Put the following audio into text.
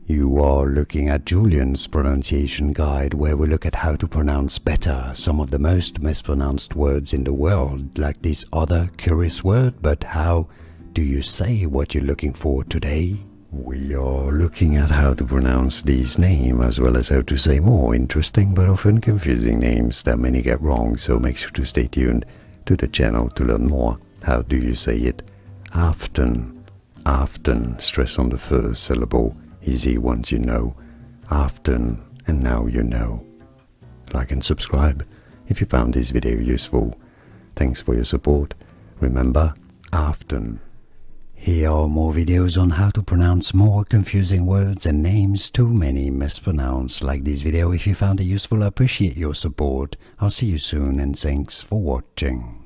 You are looking at Julian's pronunciation guide, where we look at how to pronounce better some of the most mispronounced words in the world, like this other curious word. But how do you say what you're looking for today? We are looking at how to pronounce these names, as well as how to say more interesting but often confusing names that many get wrong, so make sure to stay tuned to the channel to learn more. How do you say it? Afton. Afton, stress on the first syllable. Easy once you know. Afton, and now you know. Like and subscribe if you found this video useful. Thanks for your support. Remember, Afton. Here are more videos on how to pronounce more confusing words and names too many mispronounced. Like this video if you found it useful. I appreciate your support. I'll see you soon, and thanks for watching.